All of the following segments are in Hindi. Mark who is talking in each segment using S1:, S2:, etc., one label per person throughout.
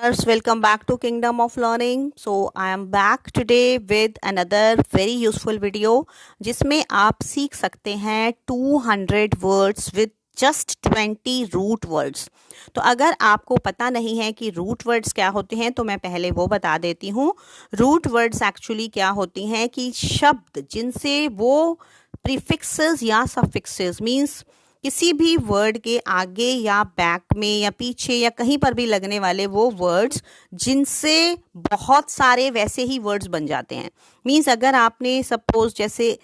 S1: viewers, welcome back to Kingdom of Learning. So I am back today with another very useful video जिसमें आप सीख सकते हैं 200 words with just 20 root words. तो अगर आपको पता नहीं है कि रूट वर्ड्स क्या होते हैं तो मैं पहले वो बता देती हूँ. रूट वर्ड्स एक्चुअली क्या होती हैं कि शब्द जिनसे वो प्रीफिक्सेस या सफिक्सेस मीन्स किसी भी वर्ड के आगे या बैक में या पीछे या कहीं पर भी लगने वाले वो वर्ड्स जिनसे बहुत सारे वैसे ही वर्ड्स बन जाते हैं. मीन्स अगर आपने सपोज जैसे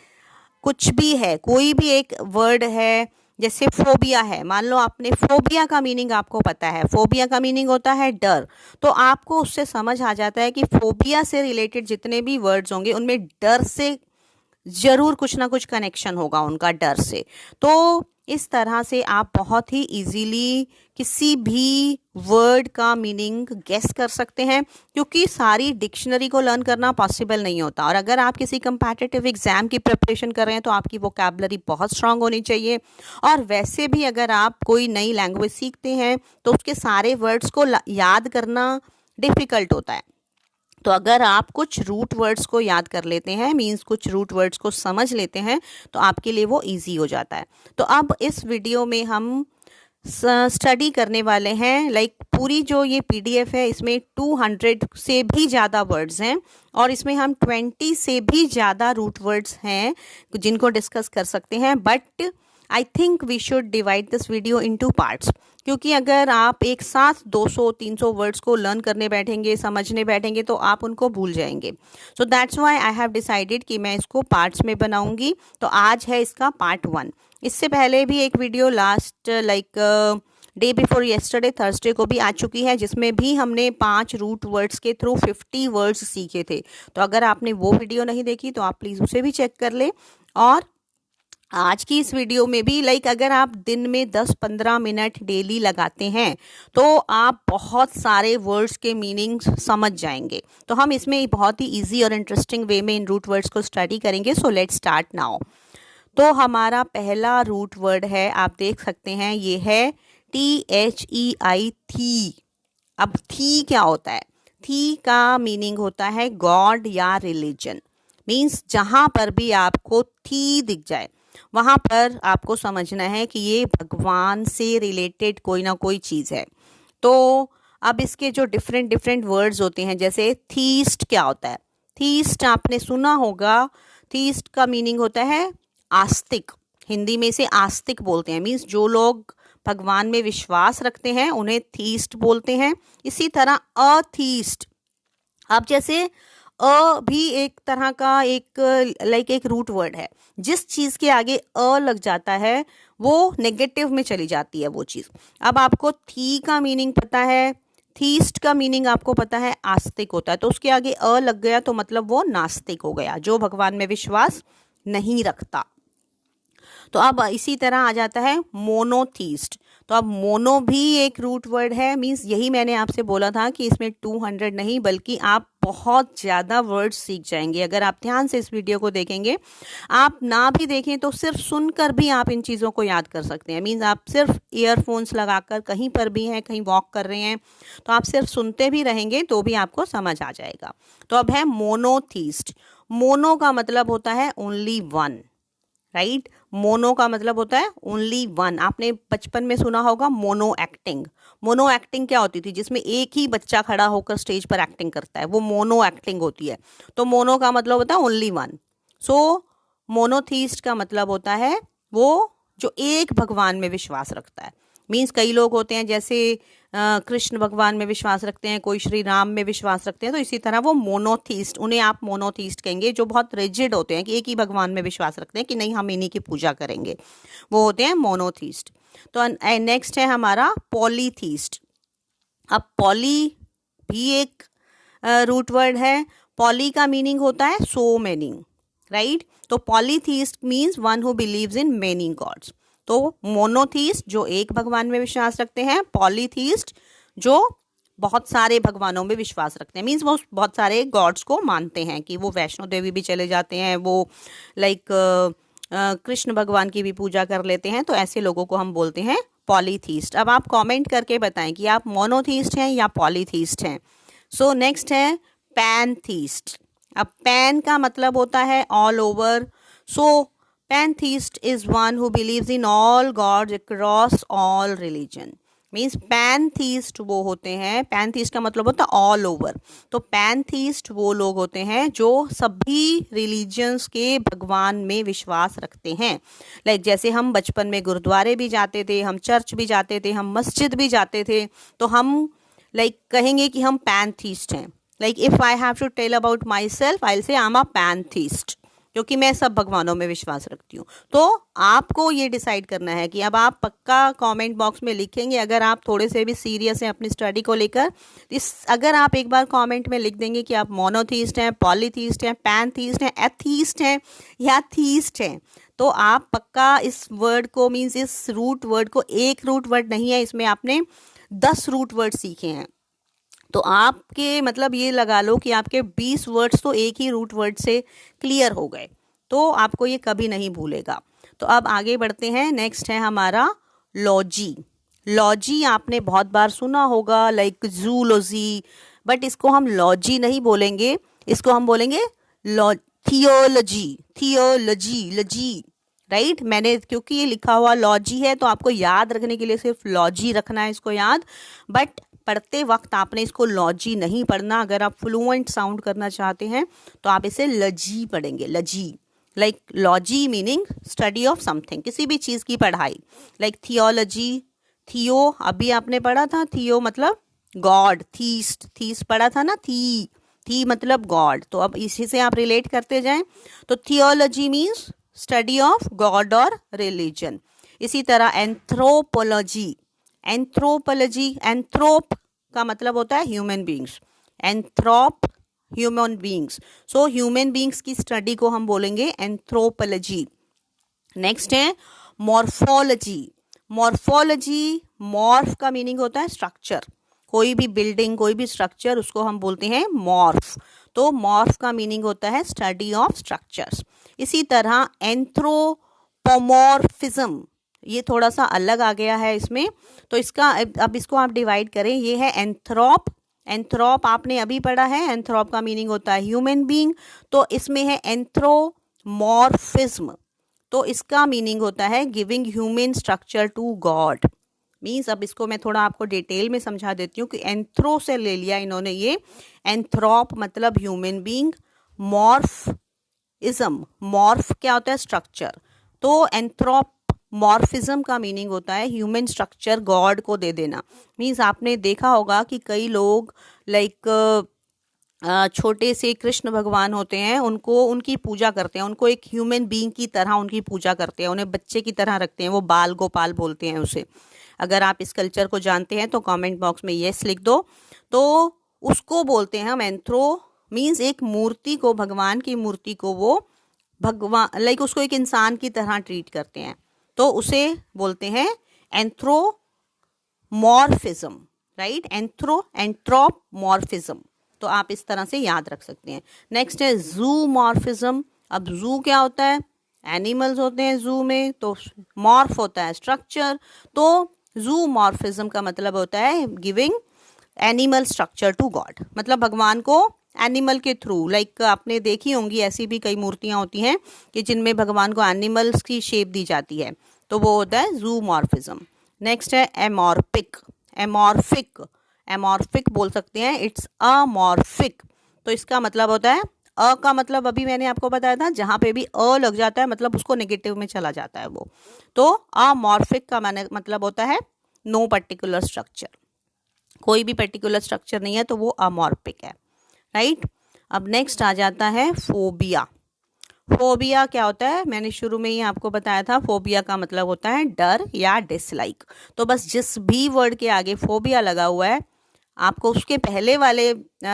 S1: कुछ भी है, कोई भी एक वर्ड है, जैसे फोबिया है, मान लो आपने फोबिया का मीनिंग आपको पता है, फोबिया का मीनिंग होता है डर, तो आपको उससे समझ आ जाता है कि फोबिया से रिलेटेड जितने भी वर्ड्स होंगे उनमें डर से ज़रूर कुछ ना कुछ कनेक्शन होगा उनका, डर से. तो इस तरह से आप बहुत ही इजीली किसी भी वर्ड का मीनिंग गेस कर सकते हैं, क्योंकि सारी डिक्शनरी को लर्न करना पॉसिबल नहीं होता. और अगर आप किसी कंपैटिटिव एग्जाम की प्रिपरेशन कर रहे हैं तो आपकी वोकैबुलरी बहुत स्ट्रांग होनी चाहिए. और वैसे भी अगर आप कोई नई लैंग्वेज सीखते हैं तो उसके सारे वर्ड्स को याद करना डिफ़िकल्ट होता है. तो अगर आप कुछ रूट वर्ड्स को याद कर लेते हैं, मींस कुछ रूट वर्ड्स को समझ लेते हैं, तो आपके लिए वो इजी हो जाता है. तो अब इस वीडियो में हम स्टडी करने वाले हैं, पूरी जो ये पीडीएफ है इसमें 200 से भी ज़्यादा वर्ड्स हैं और इसमें हम 20 से भी ज़्यादा रूट वर्ड्स हैं जिनको डिस्कस कर सकते हैं. But I think we should divide this video into parts, क्योंकि अगर आप एक साथ 200-300 वर्ड्स को लर्न करने बैठेंगे, समझने बैठेंगे, तो आप उनको भूल जाएंगे. So that's why I have decided कि मैं इसको पार्ट्स में बनाऊंगी. तो आज है इसका पार्ट 1. इससे पहले भी एक video last day before yesterday Thursday को भी आ चुकी है, जिसमें भी हमने 5 रूट वर्ड्स के थ्रू 50 वर्ड्स सीखे थे. तो अगर आपने वो वीडियो नहीं देखी तो आप प्लीज़ उसे भी चेक कर ले. और आज की इस वीडियो में भी अगर आप दिन में 10-15 मिनट डेली लगाते हैं तो आप बहुत सारे वर्ड्स के मीनिंग समझ जाएंगे. तो हम इसमें बहुत ही इजी और इंटरेस्टिंग वे में इन रूट वर्ड्स को स्टडी करेंगे. So let's start now. तो हमारा पहला रूट वर्ड है, आप देख सकते हैं, ये है THEI, थी. अब थी क्या होता है? थी का मीनिंग होता है गॉड या रिलीजन. मीन्स जहाँ पर भी आपको थी दिख जाए वहाँ पर आपको समझना है कि ये भगवान से रिलेटेड कोई ना कोई चीज़ है. तो अब इसके जो डिफरेंट वर्ड्स होते हैं, जैसे थीस्ट क्या होता है? थीस्ट आपने सुना होगा. थीस्ट का मीनिंग होता है आस्तिक. हिंदी में इसे आस्तिक बोलते हैं. मीन्स जो लोग भगवान में विश्वास रखते हैं उन्हें थीस्ट बोलते हैं. इसी तरह अथीस्ट, अब जैसे भी एक तरह का एक रूट वर्ड है. जिस चीज़ के आगे लग जाता है वो नेगेटिव में चली जाती है वो चीज़. अब आपको थी का मीनिंग पता है, थीस्ट का मीनिंग आपको पता है आस्तिक होता है, तो उसके आगे लग गया तो मतलब वो नास्तिक हो गया, जो भगवान में विश्वास नहीं रखता. तो अब इसी तरह आ जाता है मोनोथीस्ट. तो अब मोनो भी एक रूट वर्ड है. मीन्स यही मैंने आपसे बोला था कि इसमें 200 नहीं बल्कि आप बहुत ज़्यादा वर्ड्स सीख जाएंगे अगर आप ध्यान से इस वीडियो को देखेंगे. आप ना भी देखें तो सिर्फ सुनकर भी आप इन चीज़ों को याद कर सकते हैं. मीन्स आप सिर्फ ईयरफोन्स लगाकर कहीं पर भी हैं, कहीं वॉक कर रहे हैं, तो आप सिर्फ सुनते भी रहेंगे तो भी आपको समझ आ जाएगा. तो अब है मोनोथीस्ट. मोनो का मतलब होता है ओनली वन, राइट. मोनो का मतलब होता है ओनली वन. आपने बचपन में सुना होगा मोनो एक्टिंग. मोनो एक्टिंग क्या होती थी? जिसमें एक ही बच्चा खड़ा होकर स्टेज पर एक्टिंग करता है, वो मोनो एक्टिंग होती है. तो मोनो का मतलब होता है ओनली वन. सो मोनोथीस्ट का मतलब होता है वो जो एक भगवान में विश्वास रखता है. मीन्स कई लोग होते हैं जैसे कृष्ण भगवान में विश्वास रखते हैं, कोई श्री राम में विश्वास रखते हैं, तो इसी तरह वो मोनोथीस्ट, उन्हें आप मोनोथीस्ट कहेंगे. जो बहुत रिजिड होते हैं कि एक ही भगवान में विश्वास रखते हैं कि नहीं हम इन्हीं की पूजा करेंगे, वो होते हैं मोनोथीस्ट. तो नेक्स्ट है हमारा पॉलीथीस्ट. अब पॉली भी एक रूट वर्ड है. पॉली का मीनिंग होता है सो मेनी, राइट. तो पॉलीथीस्ट means one who believes in many God's. तो मोनोथीस्ट जो एक भगवान में विश्वास रखते हैं, पॉलीथीस्ट जो बहुत सारे भगवानों में विश्वास रखते हैं. मीन्स वो बहुत सारे गॉड्स को मानते हैं कि वो वैष्णो देवी भी चले जाते हैं, वो कृष्ण भगवान की भी पूजा कर लेते हैं. तो ऐसे लोगों को हम बोलते हैं पॉलीथीस्ट। अब आप कमेंट करके बताएं कि आप मोनोथीस्ट हैं या पॉलीथीस्ट हैं। सो नेक्स्ट है पैनथीस्ट। अब पैन का मतलब होता है all over. So pantheist is one who believes in all gods across all religion. Means pantheist वो होते हैं, पैनथीस्ट का मतलब होता है ऑल ओवर। तो पैनथीस्ट वो लोग होते हैं जो सभी रिलीजन्स के भगवान में विश्वास रखते हैं। लाइक जैसे हम बचपन में गुरुद्वारे भी जाते थे, हम चर्च भी जाते थे, हम मस्जिद भी जाते थे, तो हम कहेंगे कि हम पैनथीस्ट हैं। Like if I have to tell about myself, I will say I am a पैनथीस्ट, क्योंकि मैं सब भगवानों में विश्वास रखती हूँ। तो आपको ये डिसाइड करना है कि अब आप पक्का कमेंट बॉक्स में लिखेंगे, अगर आप थोड़े से भी सीरियस हैं अपनी स्टडी को लेकर। अगर आप एक बार कमेंट में लिख देंगे कि आप मोनोथीस्ट हैं, पॉलीथीस्ट हैं, पैनथीस्ट हैं, एथीस्ट हैं या थीस्ट हैं, तो आप पक्का इस वर्ड को, मीन्स इस रूट वर्ड को, एक रूट वर्ड नहीं है इसमें, आपने 10 रूट वर्ड सीखे हैं। तो आपके मतलब ये लगा लो कि आपके 20 वर्ड्स तो एक ही रूट वर्ड से क्लियर हो गए, तो आपको ये कभी नहीं भूलेगा। तो अब आगे बढ़ते हैं। नेक्स्ट है हमारा लॉजी। लॉजी आपने बहुत बार सुना होगा, लाइक जूलॉजी, बट इसको हम लॉजी नहीं बोलेंगे, इसको हम बोलेंगे थियोलॉजी। Theology, logy, right. मैंने क्योंकि ये लिखा हुआ लॉजी है तो आपको याद रखने के लिए सिर्फ लॉजी रखना है इसको याद, बट पढ़ते वक्त आपने इसको लॉजी नहीं पढ़ना। अगर आप फ्लुएंट साउंड करना चाहते हैं तो आप इसे लजी पढ़ेंगे, logy. Like logy meaning study of something, किसी भी चीज़ की पढ़ाई। लाइक थियोलॉजी, थियो अभी आपने पढ़ा था, थियो मतलब गॉड, थीस्ट, थीस्ट पढ़ा था ना, थी मतलब गॉड। तो अब इसी से आप रिलेट करते जाएं। तो theology means study of God और रिलीजन। इसी तरह एंथ्रोपोलॉजी, एंथ्रोपोलॉजी, एंथ्रोप का मतलब होता है human beings, एंथ्रोप human beings. So human beings की स्टडी को हम बोलेंगे एंथ्रोपोलॉजी। नेक्स्ट है मॉर्फोलॉजी। मॉर्फोलॉजी, मॉर्फ का मीनिंग होता है स्ट्रक्चर, कोई भी बिल्डिंग, कोई भी स्ट्रक्चर, उसको हम बोलते हैं मॉर्फ। तो मॉर्फ का मीनिंग होता है स्टडी ऑफ स्ट्रक्चर्स। इसी तरह एंथ्रोपोमॉर्फिज्म, ये थोड़ा सा अलग आ गया है इसमें, तो इसका अब इसको आप डिवाइड करें। ये है एंथ्रोप, एंथ्रोप आपने अभी पढ़ा है, एंथ्रोप का मीनिंग होता है ह्यूमन बीइंग। तो इसमें है एंथ्रोमॉर्फिज्म, तो इसका मीनिंग होता है giving human structure to God. Means अब इसको मैं थोड़ा आपको डिटेल में समझा देती हूँ कि एंथ्रो से ले लिया इन्होंने ये, एंथ्रोप मतलब ह्यूमन बीइंग, मॉर्फिज्म, मॉर्फ क्या होता है स्ट्रक्चर, तो एंथ्रोप मॉर्फिज्म का मीनिंग होता है ह्यूमन स्ट्रक्चर गॉड को दे देना। मीन्स आपने देखा होगा कि कई लोग लाइक छोटे से कृष्ण भगवान होते हैं, उनको उनकी पूजा करते हैं, उनको एक ह्यूमन बीइंग की तरह उनकी पूजा करते हैं, उन्हें बच्चे की तरह रखते हैं, वो बाल गोपाल बोलते हैं उसे। अगर आप इस कल्चर को जानते हैं तो कमेंट बॉक्स में यस लिख दो। तो उसको बोलते हैं हम एंथ्रो, मीन्स एक मूर्ति को, भगवान की मूर्ति को वो भगवान लाइक उसको एक इंसान की तरह ट्रीट करते हैं, तो उसे बोलते हैं एंथ्रोमॉर्फिज्म, राइट। एंथ्रोमॉर्फिज्म, तो आप इस तरह से याद रख सकते हैं। नेक्स्ट है जूमॉर्फिज्म। अब जू क्या होता है, एनिमल्स होते हैं जू में, तो मॉर्फ होता है स्ट्रक्चर, तो जूमॉर्फिज्म का मतलब होता है giving animal structure to God, मतलब भगवान को एनिमल के थ्रू, लाइक आपने देखी होंगी ऐसी भी कई मूर्तियां होती हैं कि जिनमें भगवान को एनिमल्स की शेप दी जाती है, तो वो होता है जूमॉर्फिज्म। नेक्स्ट है एमॉर्फिक। एमॉर्फिक, एमॉर्फिक बोल सकते हैं, इट्स अमॉर्फिक, तो इसका मतलब होता है, अ का मतलब अभी मैंने आपको बताया था, जहाँ पे भी अ लग जाता है मतलब उसको नेगेटिव में चला जाता है वो। तो अमॉर्फिक का मतलब होता है नो पर्टिकुलर स्ट्रक्चर, कोई भी पर्टिकुलर स्ट्रक्चर नहीं है, तो वो अमॉर्फिक है, राइट। अब नेक्स्ट आ जाता है फोबिया। फोबिया क्या होता है, मैंने शुरू में ही आपको बताया था, फोबिया का मतलब होता है डर या डिसलाइक। तो बस जिस भी वर्ड के आगे फोबिया लगा हुआ है, आपको उसके पहले वाले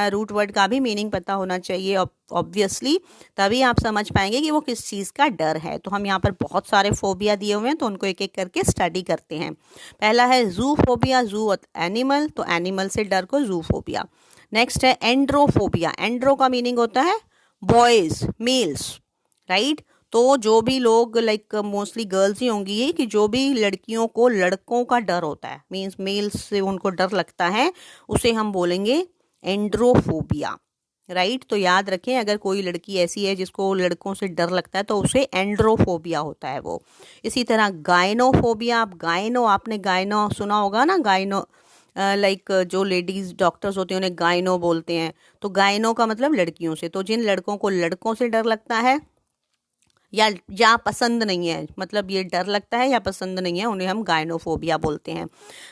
S1: रूट वर्ड का भी मीनिंग पता होना चाहिए ऑब्वियसली, तभी आप समझ पाएंगे कि वो किस चीज़ का डर है। तो हम यहाँ पर बहुत सारे फोबिया दिए हुए हैं, तो उनको एक एक करके स्टडी करते हैं। पहला है जू फोबिया, जू एनिमल, तो एनिमल से डर को जू फोबिया। नेक्स्ट है एंड्रोफोबिया। एंड्रो का मीनिंग होता है बॉयज, मेल्स, राइट। तो जो भी लोग लाइक मोस्टली गर्ल्स ही होंगी ये, कि जो भी लड़कियों को लड़कों का डर होता है, मीन्स मेल्स से उनको डर लगता है, उसे हम बोलेंगे एंड्रोफोबिया, राइट। तो याद रखें, अगर कोई लड़की ऐसी है जिसको लड़कों से डर लगता है तो उसे एंड्रोफोबिया होता है वो। इसी तरह गायनोफोबिया, आपने गायनो सुना होगा ना, गायनो लाइक जो लेडीज डॉक्टर्स होते हैं उन्हें गायनो बोलते हैं। तो गायनो का मतलब लड़कियों से, तो जिन लड़कों को लड़कों से डर लगता है या पसंद नहीं है, मतलब ये डर लगता है या पसंद नहीं है, उन्हें हम गायनोफोबिया बोलते हैं।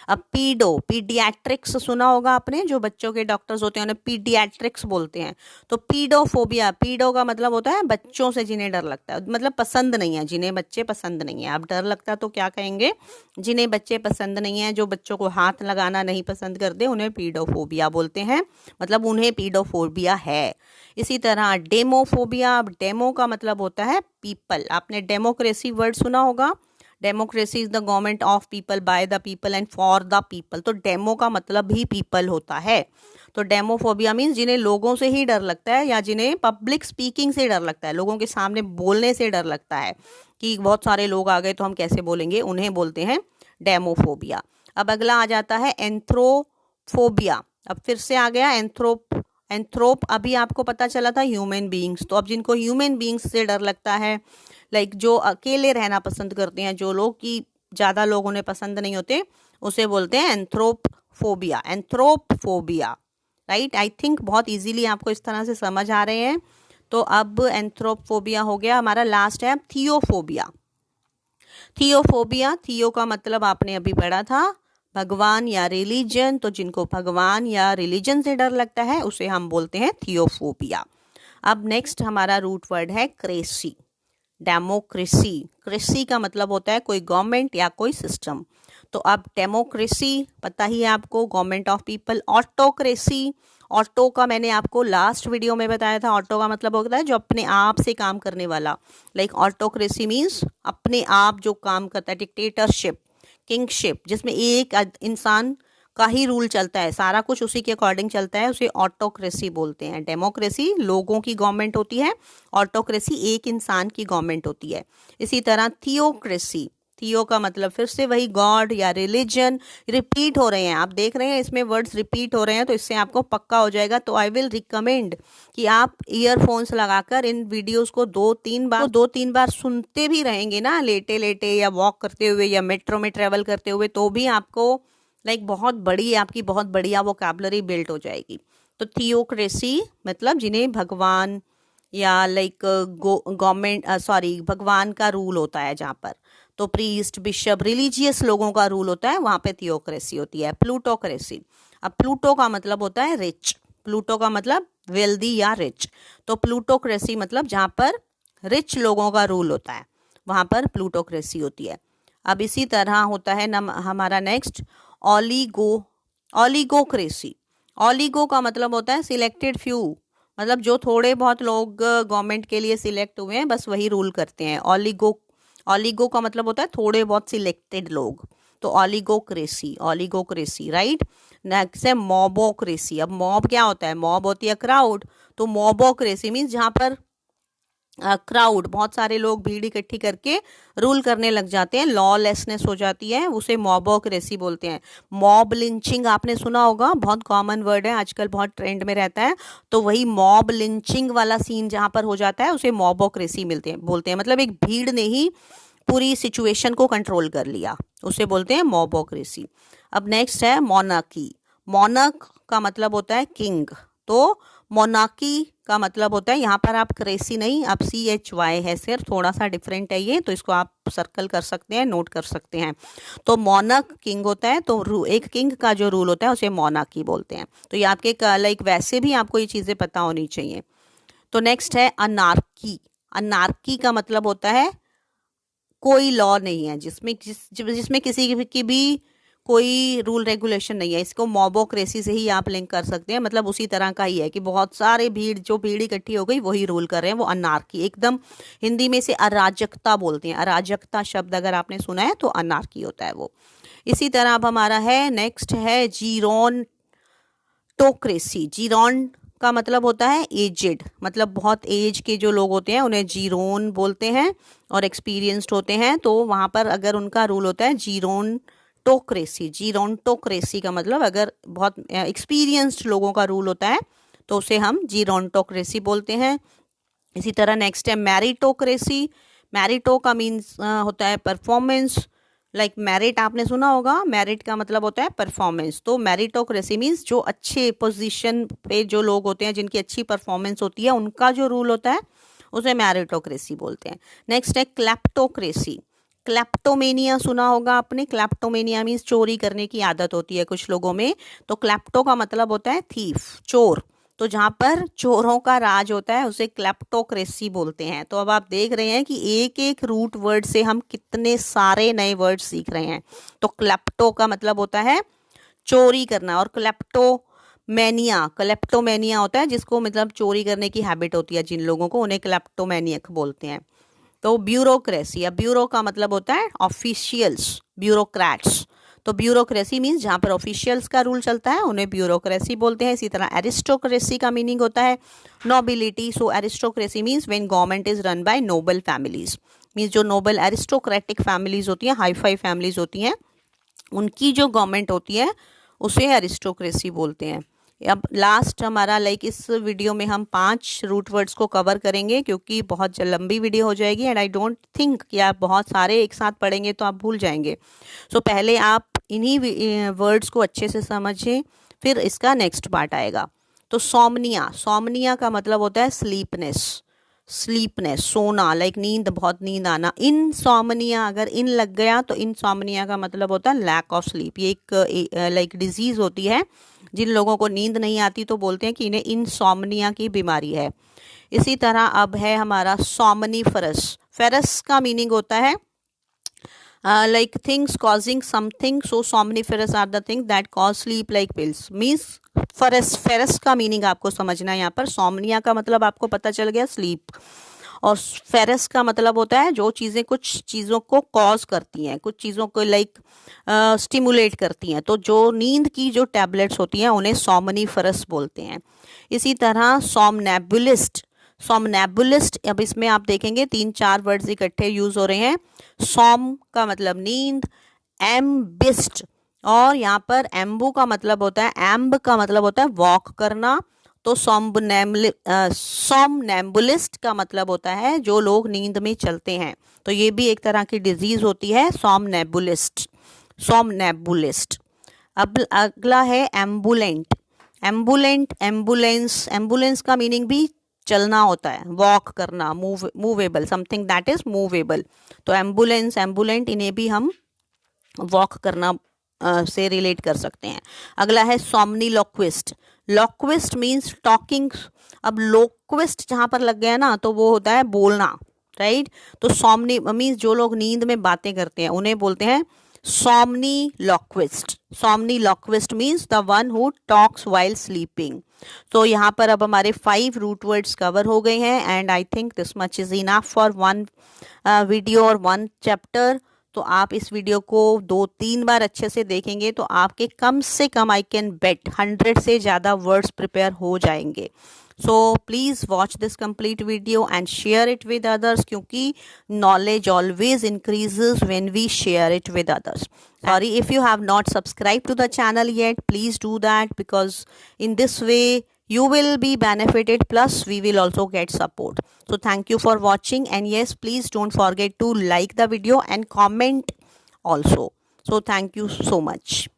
S1: अब पीडियाट्रिक्स सुना होगा आपने, जो बच्चों के डॉक्टर्स होते हैं उन्हें पीडियाट्रिक्स बोलते हैं। तो पीडोफोबिया, पीडो का मतलब होता है बच्चों से जिन्हें डर लगता है, मतलब पसंद नहीं है, जिन्हें बच्चे पसंद नहीं है। अब डर लगता है तो क्या कहेंगे, जिन्हें बच्चे पसंद नहीं है, जो बच्चों को हाथ लगाना नहीं पसंद करते, उन्हें पीडोफोबिया बोलते हैं, मतलब उन्हें पीडोफोबिया है। इसी तरह डेमोफोबिया, डेमो का मतलब होता है पीपल, आपने डेमोक्रेसी वर्ड सुना होगा, democracy is the government of people, by the people and for the people. तो डेमो का मतलब भी पीपल होता है। तो डेमोफोबिया मीन्स जिन्हें लोगों से ही डर लगता है, या जिन्हें पब्लिक स्पीकिंग से डर लगता है, लोगों के सामने बोलने से डर लगता है कि बहुत सारे लोग आ गए तो हम कैसे बोलेंगे, उन्हें बोलते हैं डेमोफोबिया। अब अगला आ जाता है एंथ्रोफोबिया। अब फिर से आ गया एंथ्रोप, अभी आपको पता चला था ह्यूमन बीइंग्स। तो अब जिनको ह्यूमन बीइंग्स से डर लगता है, लाइक जो अकेले रहना पसंद करते हैं, जो लोग कि ज़्यादा लोग उन्हें पसंद नहीं होते, उसे बोलते हैं एंथ्रोपोफोबिया, राइट। आई थिंक बहुत इजीली आपको इस तरह से समझ आ रहे हैं। तो अब एंथ्रोपोफोबिया हो गया। हमारा लास्ट है थियोफोबिया। थियो का मतलब आपने अभी पढ़ा था भगवान या रिलीजन। तो जिनको भगवान या रिलीजन से डर लगता है उसे हम बोलते हैं थियोफोबिया। अब नेक्स्ट हमारा रूट वर्ड है क्रेसी, डेमोक्रेसी। क्रेसी का मतलब होता है कोई गवर्नमेंट या कोई सिस्टम। तो अब डेमोक्रेसी पता ही है आपको, government of people. Autocracy, auto का मैंने आपको लास्ट वीडियो में बताया था, ऑटो का मतलब होता है जो अपने आप से काम करने वाला, लाइक ऑटोक्रेसी मीन्स अपने आप जो काम करता है। डिक्टेटरशिप, किंगशिप, जिसमें एक इंसान का ही रूल चलता है, सारा कुछ उसी के अकॉर्डिंग चलता है, उसे ऑटोक्रेसी बोलते हैं। डेमोक्रेसी लोगों की गवर्नमेंट होती है, ऑटोक्रेसी एक इंसान की गवर्नमेंट होती है। इसी तरह थियोक्रेसी, थियो का मतलब फिर से वही गॉड या रिलीजन। रिपीट हो रहे हैं, आप देख रहे हैं इसमें वर्ड्स रिपीट हो रहे हैं, तो इससे आपको पक्का हो जाएगा। तो आई विल रिकमेंड कि आप ईयरफोन्स लगाकर इन वीडियोस को दो तीन बार सुनते भी रहेंगे ना, लेटे लेटे या वॉक करते हुए या मेट्रो में ट्रेवल करते हुए, तो भी आपको लाइक आपकी बहुत बढ़िया वोकैबुलरी बिल्ड हो जाएगी। तो थियोक्रेसी मतलब जिन्हें भगवान या लाइक गवर्नमेंट भगवान का रूल होता है जहाँ पर, तो प्रीस्ट बिशप रिलीजियस लोगों का रूल होता है, वहाँ पे थियोक्रेसी होती है। प्लूटोक्रेसी, अब प्लूटो का मतलब होता है रिच, प्लूटो का मतलब वेल्दी या रिच। तो प्लूटोक्रेसी मतलब जहाँ पर रिच लोगों का रूल होता है, वहाँ पर प्लूटोक्रेसी होती है। अब इसी तरह होता है हमारा नेक्स्ट ओलिगोक्रेसी। ओलिगो का मतलब होता है सिलेक्टेड फ्यू, मतलब जो थोड़े बहुत लोग गवर्नमेंट के लिए सिलेक्ट हुए हैं, बस वही रूल करते हैं। ओलिगो का मतलब होता है थोड़े बहुत सिलेक्टेड लोग, तो ओलिगोक्रेसी, राइट। नेक्स्ट है मॉबोक्रेसी। अब मॉब क्या होता है, मॉब होती है क्राउड, तो मॉबोक्रेसी मीन्स जहाँ पर क्राउड, बहुत सारे लोग भीड़ इकट्ठी करके रूल करने लग जाते हैं, लॉलेसनेस हो जाती है, उसे मॉबोक्रेसी बोलते हैं। मॉब लिंचिंग आपने सुना होगा, बहुत कॉमन वर्ड है, आजकल बहुत ट्रेंड में रहता है। तो वही मॉब लिंचिंग वाला सीन जहाँ पर हो जाता है उसे मॉबोक्रेसी बोलते हैं, मतलब एक भीड़ ने ही पूरी सिचुएशन को कंट्रोल कर लिया, उसे बोलते हैं मॉबोक्रेसी। अब नेक्स्ट है मोनार्की। मोनार्क का मतलब होता है किंग, तो मोनार्की का मतलब होता है, यहाँ पर आप क्रेसी नहीं, आप CHY है सिर्फ, थोड़ा सा डिफरेंट है ये, तो इसको आप सर्कल कर सकते हैं, नोट कर सकते हैं। तो मोनार्क किंग होता है, तो एक किंग का जो रूल होता है उसे मोनार्की बोलते हैं। तो ये आपके लाइक वैसे भी आपको ये चीज़ें पता होनी चाहिए। तो नेक्स्ट है अनार्की। अनार्की का मतलब होता है कोई लॉ नहीं है, जिसमें किसी की भी कोई रूल रेगुलेशन नहीं है। इसको मॉबोक्रेसी से ही आप लिंक कर सकते हैं, मतलब उसी तरह का ही है कि बहुत सारे भीड़ इकट्ठी हो गई वही रूल कर रहे हैं, वो अनार्की। एकदम हिंदी में से अराजकता बोलते हैं, अराजकता शब्द अगर आपने सुना है तो अनार्की होता है वो। इसी तरह अब हमारा है नेक्स्ट है जीरोनटोक्रेसी। का मतलब होता है एजेड, मतलब बहुत एज के जो लोग होते हैं उन्हें जीरोन बोलते हैं और एक्सपीरियंस्ड होते हैं, तो वहाँ पर अगर उनका रूल होता है जीरोनटोक्रेसी। जीरोनटोक्रेसी का मतलब अगर बहुत एक्सपीरियंस्ड लोगों का रूल होता है तो उसे हम जीरोनटोक्रेसी बोलते हैं। इसी तरह नेक्स्ट है मैरिटोक्रेसी। मैरिटो का मीन्स होता है परफॉर्मेंस, लाइक मेरिट आपने सुना होगा, मेरिट का मतलब होता है परफॉर्मेंस। तो मेरिटोक्रेसी मीन्स जो अच्छे पोजीशन पे जो लोग होते हैं जिनकी अच्छी परफॉर्मेंस होती है उनका जो रूल होता है उसे मेरिटोक्रेसी बोलते हैं। नेक्स्ट है क्लैप्टोक्रेसी। क्लैप्टोमेनिया सुना होगा आपने। क्लैप्टोमेनिया मीन्स चोरी करने की आदत होती है कुछ लोगों में, तो क्लैप्टो का मतलब होता है थीफ, चोर। तो जहाँ पर चोरों का राज होता है उसे क्लैप्टोक्रेसी बोलते हैं। तो अब आप देख रहे हैं कि एक एक रूट वर्ड से हम कितने सारे नए वर्ड सीख रहे हैं। तो क्लैप्टो का मतलब होता है चोरी करना, और क्लेप्टोमेनिया होता है जिसको मतलब चोरी करने की हैबिट होती है जिन लोगों को, उन्हें क्लेप्टोमेनियक बोलते हैं। तो ब्यूरोक्रेसी, अब ब्यूरो का मतलब होता है ऑफिशियल्स, ब्यूरोक्रेट्स। तो ब्यूरोक्रेसी मीन्स जहाँ पर ऑफिशियल्स का रूल चलता है उन्हें ब्यूरोक्रेसी बोलते हैं। इसी तरह एरिस्टोक्रेसी का मीनिंग होता है nobility. So aristocracy means when government is run by noble families, means जो नोबल एरिस्टोक्रेटिक फैमिलीज होती हैं, हाई फाई फैमिलीज होती हैं, उनकी जो गवर्नमेंट होती है उसे एरिस्टोक्रेसी बोलते हैं। अब लास्ट हमारा इस वीडियो में हम 5 रूट वर्ड्स को कवर करेंगे क्योंकि बहुत लंबी वीडियो हो जाएगी एंड आई डोंट थिंक कि आप बहुत सारे एक साथ पढ़ेंगे तो आप भूल जाएंगे। सो पहले आप इन्हीं वर्ड्स को अच्छे से समझें, फिर इसका नेक्स्ट पार्ट आएगा। तो सोमनिया, सोमनिया का मतलब होता है स्लीपनेस, सोना, नींद, बहुत नींद आना। इनसोमनिया, अगर इन लग गया तो इनसोमनिया का मतलब होता है लैक ऑफ स्लीप। ये एक डिजीज होती है, जिन लोगों को नींद नहीं आती तो बोलते हैं कि इन्हें इनसोमनिया की बीमारी है। इसी तरह अब है हमारा सोमनीफरस। फेरस का मीनिंग होता है things causing something, so somniferous are the thing that cause sleep like pills. Means ferous का मीनिंग आपको समझना है यहाँ पर। सोमनिया का मतलब आपको पता चल गया स्लीप, और फेरस का मतलब होता है जो चीज़ें कुछ चीज़ों को कॉज करती हैं, कुछ चीज़ों को स्टिमुलेट करती हैं। तो जो नींद की जो टैबलेट्स होती हैं उन्हें सोमनीफरस बोलते हैं। इसी तरह सोमनेबुलिस्ट, अब इसमें आप देखेंगे 3-4 वर्ड्स इकट्ठे यूज हो रहे हैं। सोम का मतलब नींद, एम्बिस्ट, और यहाँ पर एम्बू का मतलब होता है, एम्ब का मतलब होता है वॉक करना। तो सोमनेम्बुलिस्ट का मतलब होता है जो लोग नींद में चलते हैं। तो ये भी एक तरह की डिजीज होती है, सोमनेबुलिस्ट। अब अगला है एम्बुलेंट। एम्बुलेंस का मीनिंग भी चलना होता है, वॉक करना, movable, something that is movable. तो एम्बुलेंट, इन्हें भी हम वॉक करना से रिलेट कर सकते हैं। अगला है सोमनीलोक्विस्ट। लोक्विस्ट मीन्स टॉकिंग। अब लोक्विस्ट जहाँ पर लग गया ना तो वो होता है बोलना, राइट। तो सोमनी मीन्स जो लोग नींद में बातें करते हैं उन्हें बोलते हैं somniloquist. Somniloquist means the one who talks while sleeping. तो यहाँ पर अब हमारे 5 रूट वर्ड्स कवर हो गए हैं and I think this much is enough for 1 video और 1 चैप्टर। तो आप इस वीडियो को 2-3 बार अच्छे से देखेंगे तो आपके कम से कम आई कैन बेट 100 से ज़्यादा वर्ड्स प्रिपेयर हो जाएंगे। So please watch this complete video and share it with others, क्योंकि knowledge always increases when we share it with others. Sorry, if you have not subscribed to the channel yet, please do that, because in this way you will be benefited, plus we will also get support. So thank you for watching, and yes, please don't forget to like the video and comment also. So thank you so much.